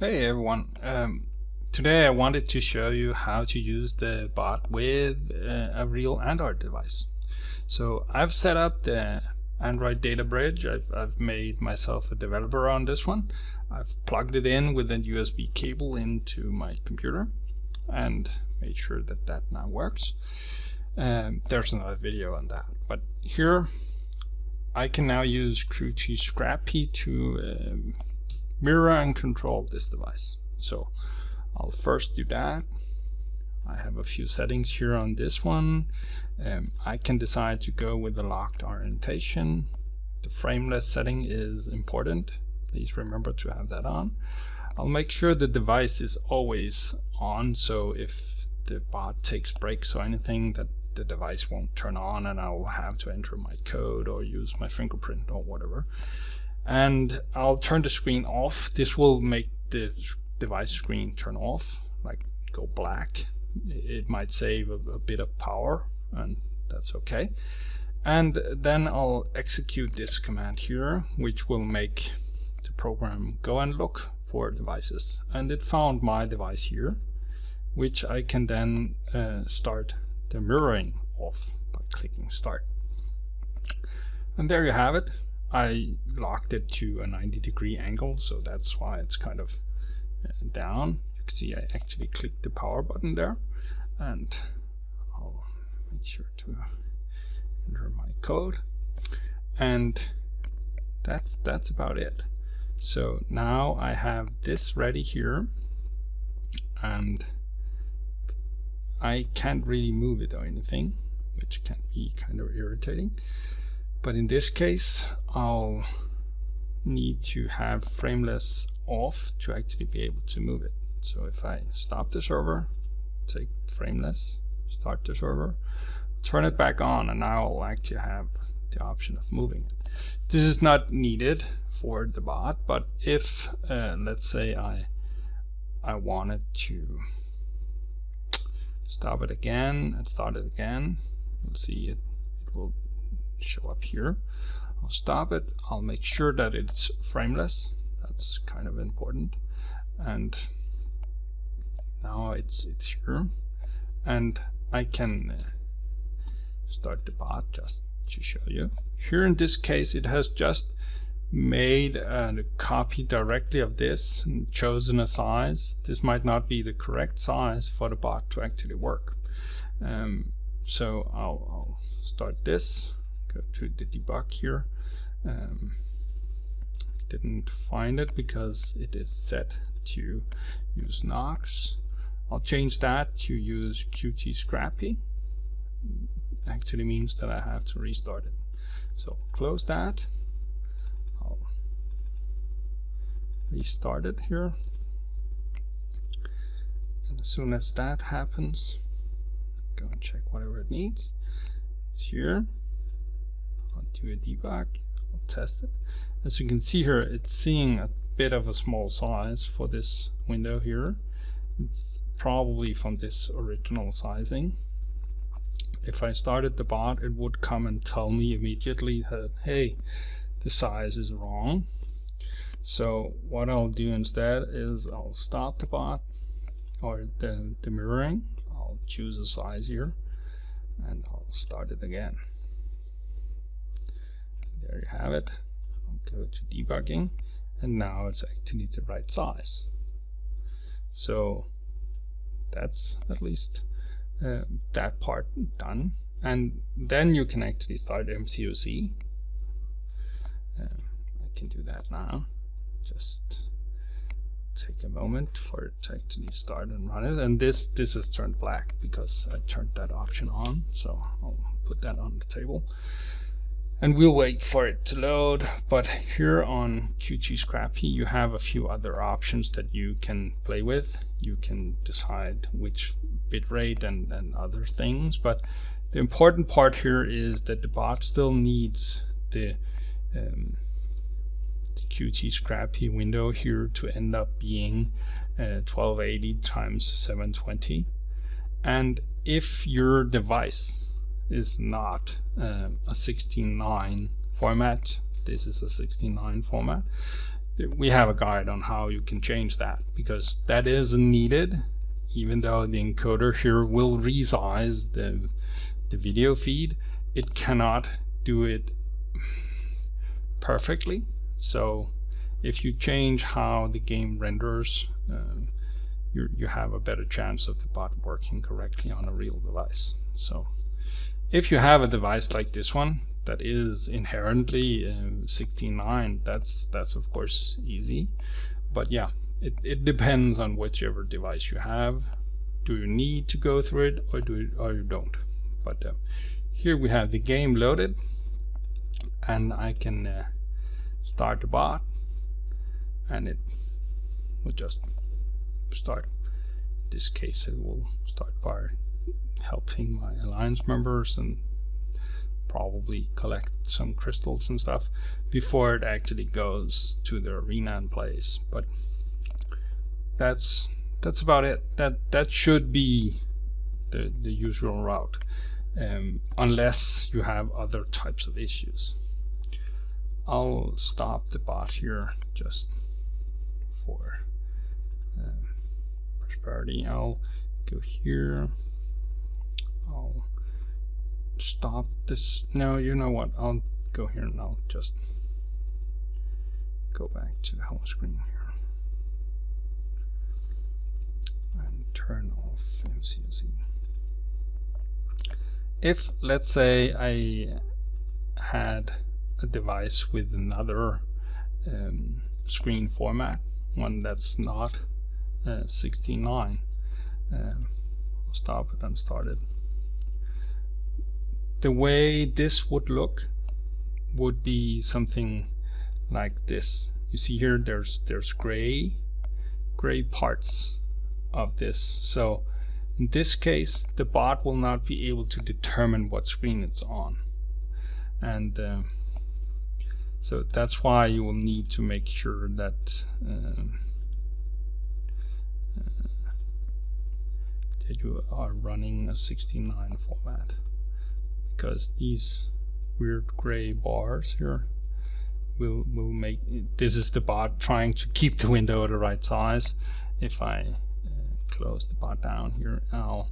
Hey everyone, today I wanted to show you how to use the bot with a real Android device. So I've set up the Android data bridge. I've made myself a developer on this one. I've plugged it in with a USB cable into my computer and made sure that that now works. There's another video on that, but here I can now use QtScrcpy to mirror and control this device. So I'll first do that. I have a few settings here on this one. I can decide to go with the locked orientation. The frameless setting is important. Please remember to have that on. I'll make sure the device is always on, so if the bot takes breaks or anything, that the device won't turn on and I'll have to enter my code or use my fingerprint or whatever. And I'll turn the screen off. This will make the device screen turn off, like go black. It might save a bit of power, and that's okay. And then I'll execute this command here, which will make the program go and look for devices. And it found my device here, which I can then start the mirroring off by clicking start. And there you have it. I locked it to a 90-degree angle, so that's why it's kind of down. You can see I actually clicked the power button there, and I'll make sure to enter my code, and that's about it. So now I have this ready here, and I can't really move it or anything, which can be kind of irritating. But in this case, I'll need to have frameless off to actually be able to move it. So if I stop the server, take frameless, start the server, turn it back on, and now I'll actually have the option of moving it. This is not needed for the bot, but if let's say I wanted to stop it again and start it again, you'll see it will show up here. I'll stop it. I'll make sure that it's frameless. That's kind of important. And now it's here, and I can start the bot just to show you. Here in this case, it has just made a copy directly of this and chosen a size. This might not be the correct size for the bot to actually work. So I'll start this. Go to the debug here. Didn't find it because it is set to use Knox. I'll change that to use QtScrcpy. Actually means that I have to restart it. So close that. I'll restart it here. And as soon as that happens, go and check whatever it needs. It's here. I'll do a debug, I'll test it. As you can see here, it's seeing a bit of a small size for this window here. It's probably from this original sizing. If I started the bot, it would come and tell me immediately that, hey, the size is wrong. So what I'll do instead is I'll stop the bot, or the mirroring. I'll choose a size here, and I'll start it again. There you have it. I'll go to debugging, and now it's actually the right size. So that's at least that part done. And then you can actually start MCOC. I can do that now. Just take a moment for it to actually start and run it. And this is turned black because I turned that option on. So I'll put that on the table. And we'll wait for it to load. But here on QtScrcpy, you have a few other options that you can play with. You can decide which bitrate and other things. But the important part here is that the bot still needs the QtScrcpy window here to end up being 1280 times 720. And if your device is not a 16:9 format, this is a 16:9 format, we have a guide on how you can change that, because that is needed. Even though the encoder here will resize the video feed, it cannot do it perfectly. So if you change how the game renders, you have a better chance of the bot working correctly on a real device. So if you have a device like this one that is inherently 16:9, that's of course easy. But yeah, it depends on whichever device you have. Do you need to go through it, or you don't? But here we have the game loaded, and I can start the bot, and it will just start. In this case, it will start by helping my alliance members and probably collect some crystals and stuff before it actually goes to the arena and plays. But that's about it. That should be the usual route, unless you have other types of issues. I'll stop the bot here just for prosperity. I'll go here. I'll stop this. No, you know what? I'll go here and I'll just go back to the home screen here and turn off MCSE. If, let's say, I had a device with another screen format, one that's not 16:9, I'll stop it and start it. The way this would look would be something like this. You see here, there's gray parts of this. So in this case, the bot will not be able to determine what screen it's on, and so that's why you will need to make sure that that you are running a 16:9 format, because these weird gray bars here will make this is the bot trying to keep the window the right size. If I close the bot down here, I'll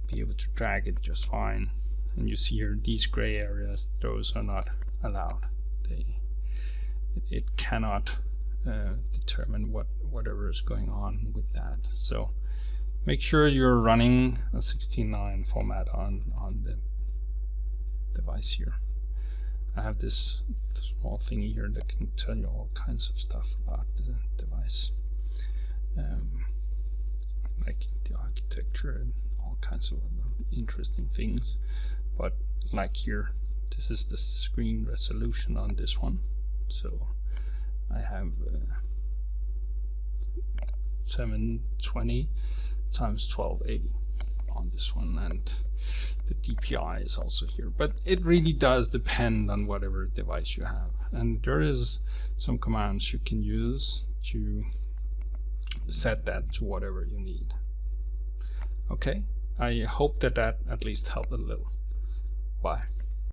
be able to drag it just fine. And you see here, these gray areas, those are not allowed. It cannot determine whatever is going on with that. So make sure you're running a 16:9 format on the device here. I have this small thingy here that can tell you all kinds of stuff about the device, like the architecture and all kinds of interesting things. But like here, this is the screen resolution on this one. So I have 720 times 1280 on this one, and the DPI is also here. But it really does depend on whatever device you have, and there is some commands you can use to set that to whatever you need. Okay, I hope that at least helped a little. Bye.